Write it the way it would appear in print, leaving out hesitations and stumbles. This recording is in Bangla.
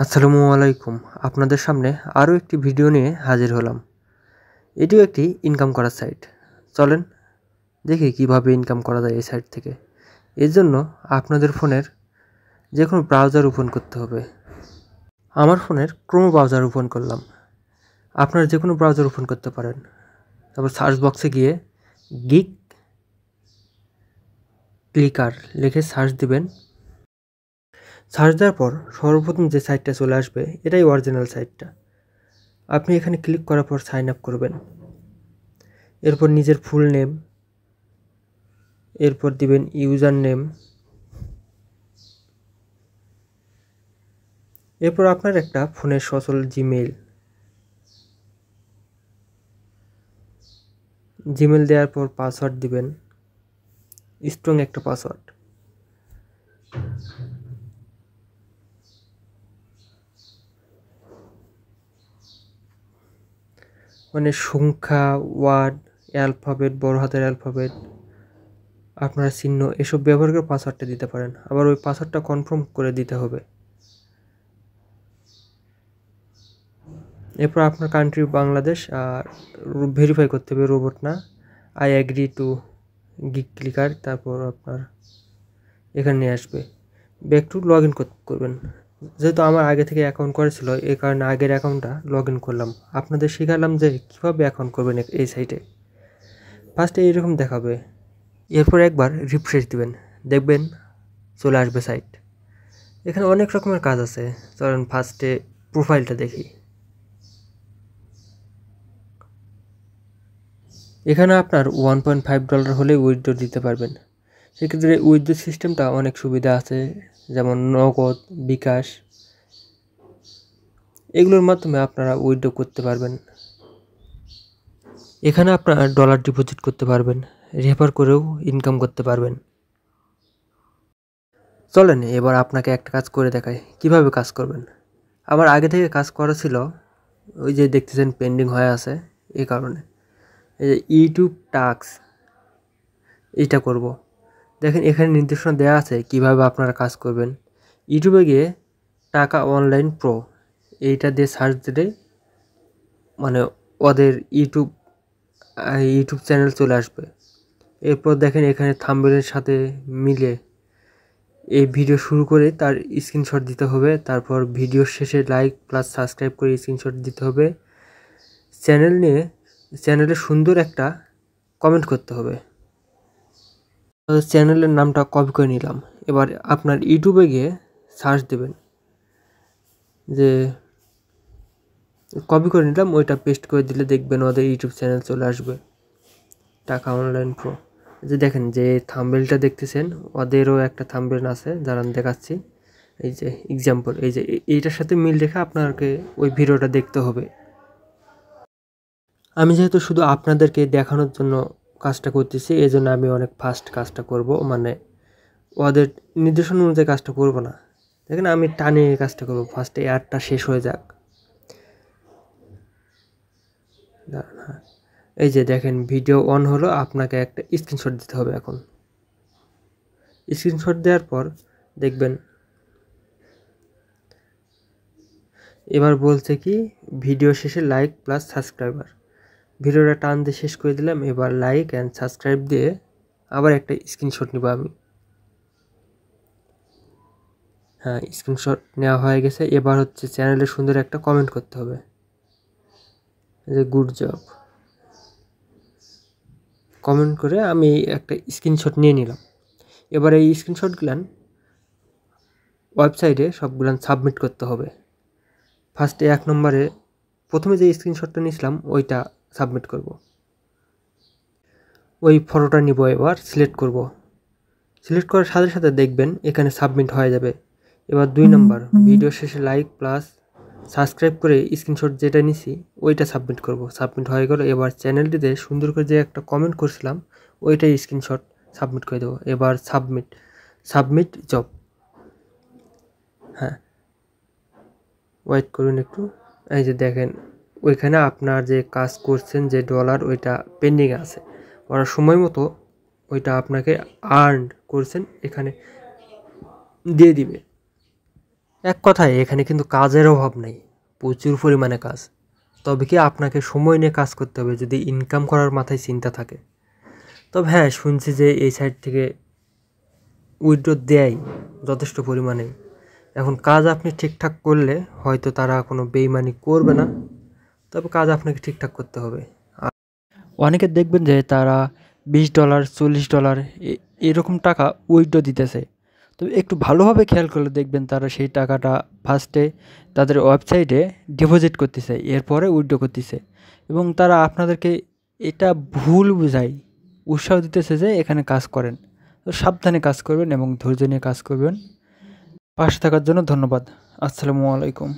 আসসালামু আলাইকুম। আপনাদের সামনে আরও একটি ভিডিও নিয়ে হাজির হলাম। এটিও একটি ইনকাম করার সাইট। চলেন দেখি কিভাবে ইনকাম করা যায় এই সাইট থেকে। এর জন্য আপনাদের ফোনের যে কোনো ব্রাউজার ওপেন করতে হবে। আমার ফোনের ক্রোম ব্রাউজার ওপেন করলাম। আপনারা যে কোনো ব্রাউজার ওপেন করতে পারেন। তারপর সার্চ বক্সে গিয়ে গিক ক্লিকার লিখে সার্চ দিবেন। সার্চ দেওয়ার পর সর্বপ্রথম যে সাইটটা চলে আসবে এটাই অরিজিনাল সাইটটা। আপনি এখানে ক্লিক করার পর সাইন আপ করবেন। এরপর নিজের ফুল নেম, এরপর দিবেন ইউজার নেম, এরপর আপনার একটা ফোনের সচল জিমেল দেওয়ার পর পাসওয়ার্ড দিবেন, স্ট্রং একটা পাসওয়ার্ড। মানে সংখ্যা, ওয়ার্ড, অ্যালফাবেট, বড় হাতের অ্যালফাবেট, আপনারা চিহ্ন এসব ব্যবহার করে পাসওয়ার্ডটা দিতে পারেন। আবার ওই পাসওয়ার্ডটা কনফার্ম করে দিতে হবে। এরপর আপনার কান্ট্রি বাংলাদেশ আর ভেরিফাই করতে হবে রোবট না। I agree to geek clicker, তারপর আপনার এখানে নিয়ে আসবে। ব্যাক টু লগ ইন করবেন। যেহেতু আমার আগে থেকে অ্যাকাউন্ট করেছিল এই কারণে আগের অ্যাকাউন্টটা লগ ইন করলাম। আপনাদের শেখালাম যে কীভাবে অ্যাকাউন্ট করবেন এই সাইটে। ফার্স্টে এইরকম দেখাবে, এরপর একবার রিফ্রেশ দিবেন, দেখবেন চলে আসবে সাইট। এখানে অনেক রকমের কাজ আছে। চলেন ফার্স্টে প্রোফাইলটা দেখি। এখানে আপনার $1.5 হলে উইথড্র দিতে পারবেন। সেক্ষেত্রে উইথড্র সিস্টেমটা অনেক সুবিধা আছে, যেমন নগদ, বিকাশ, এগুলোর মাধ্যমে আপনারা উইথড্র করতে পারবেন। এখানে আপনারা ডলার ডিপোজিট করতে পারবেন, রেফার করেও ইনকাম করতে পারবেন। চলেন এবার আপনাকে একটা কাজ করে দেখাই কিভাবে কাজ করবেন। আমার আগে থেকে কাজ করা ছিল, ওই যে দেখতেছেন পেন্ডিং হয়ে আছে, এই কারণে। এই যে ইউটিউব টাস্ক, এইটা করব। দেখেন এখানে নির্দেশনা দেওয়া আছে কিভাবে আপনারা কাজ করবেন। ইউটিউবে গিয়ে টাকা অনলাইন প্রো এইটা দিয়ে সার্চ দিলে মানে ওদের ইউটিউব চ্যানেল চলে আসবে। এরপর দেখেন এখানে থাম্বনেলের সাথে মিলে এই ভিডিও শুরু করে তার স্ক্রিনশট দিতে হবে। তারপর ভিডিওর শেষে লাইক প্লাস সাবস্ক্রাইব করে স্ক্রিনশট দিতে হবে। চ্যানেলে সুন্দর একটা কমেন্ট করতে হবে। চ্যানেলের নামটা কপি করে নিলাম। এবার আপনার ইউটিউবে গিয়ে সার্চ দেবেন, যে কপি করে নিলাম, ওইটা পেস্ট করে দিলে দেখবেন ওদের ইউটিউব চ্যানেল চলে আসবে, টাকা অনলাইন প্রো। যে দেখেন যে থাম্বনেলটা দেখতেছেন ওদেরও একটা থাম্বনেল আছে, যারা দেখাচ্ছি। এই যে এক্সাম্পল, এই যে এইটার সাথে মিল রেখে আপনাকে ওই ভিডিওটা দেখতে হবে। আমি যেহেতু শুধু আপনাদেরকে দেখানোর জন্য কাজটা করতেছি, এই জন্য আমি অনেক ফাস্ট কাজটা করব, মানে ওদের নির্দেশনা অনুযায়ী কাজটা করব না। দেখেন আমি টানে কাজটা করব, ফার্স্টে এয়ারটা শেষ হয়ে যাক। হ্যাঁ, এই যে দেখেন ভিডিও অন হলো, আপনাকে একটা স্ক্রিনশট দিতে হবে। এখন স্ক্রিনশট দেওয়ার পর দেখবেন এবার বলছে কি ভিডিও শেষে লাইক প্লাস সাবস্ক্রাইবার। ভিডিওটা টান দিয়ে শেষ করে দিলাম। এবার লাইক অ্যান্ড সাবস্ক্রাইব দিয়ে আবার একটা স্ক্রিনশট নিব আমি। হ্যাঁ, স্ক্রিনশট নেওয়া হয়ে গেছে। এবার হচ্ছে চ্যানেলে সুন্দর একটা কমেন্ট করতে হবে, যে গুড জব কমেন্ট করে আমি একটা স্ক্রিনশট নিয়ে নিলাম। এবার এই স্ক্রিনশটগুলান ওয়েবসাইটে সবগুলান সাবমিট করতে হবে। ফার্স্টে 1 নম্বরে প্রথমে যে স্ক্রিনশটটা নিয়েছিলাম ওইটা সাবমিট করব। ওই ফটোটা নিব, এবার সিলেক্ট করব। সিলেক্ট করার সাথে সাথে দেখবেন এখানে সাবমিট হয়ে যাবে। এবার 2 নম্বর ভিডিও শেষে লাইক প্লাস সাবস্ক্রাইব করে স্ক্রিনশট যেটা নিছি ওইটা সাবমিট করব। সাবমিট হয়ে গেল। এবার চ্যানেলটিতে সুন্দর করে যে একটা কমেন্ট করছিলাম ওইটাই স্ক্রিনশট সাবমিট করে দেবো। এবার সাবমিট জব। হ্যাঁ, ওয়েট করুন একটু। এই যে দেখেন ওইখানে আপনার যে কাজ করছেন যে ডলার ওইটা পেন্ডিং আছে, ওরা সময় মতো ওইটা আপনাকে আর্ন করছেন এখানে দিয়ে দিবে। এক কথায় এখানে কিন্তু কাজের অভাব নেই, প্রচুর পরিমাণে কাজ। তবে কি আপনাকে সময় নিয়ে কাজ করতে হবে যদি ইনকাম করার মাথায় চিন্তা থাকে। তবে হ্যাঁ, শুনছি যে এই সাইড থেকে উইথড্র দেয় যথেষ্ট পরিমাণে। এখন কাজ আপনি ঠিকঠাক করলে হয়তো তারা কোনো বেইমানি করবে না, তবে কাজ আপনাকে ঠিকঠাক করতে হবে। অনেকে দেখবেন যে তারা $20 $40 এরকম টাকা উইথড্র দিতেছে। তো একটু ভালোভাবে খেয়াল করলে দেখবেন তারা সেই টাকাটা ফার্স্টে তাদের ওয়েবসাইটে ডিপোজিট করতেছে, এরপরে উইথড্র করতেছে, এবং তারা আপনাদেরকে এটা ভুল বুঝায় উৎসাহ দিতেছে যে এখানে কাজ করেন। তো সাবধানে কাজ করবেন এবং ধৈর্য নিয়ে কাজ করবেন। পাশে থাকার জন্য ধন্যবাদ। আসসালামু আলাইকুম।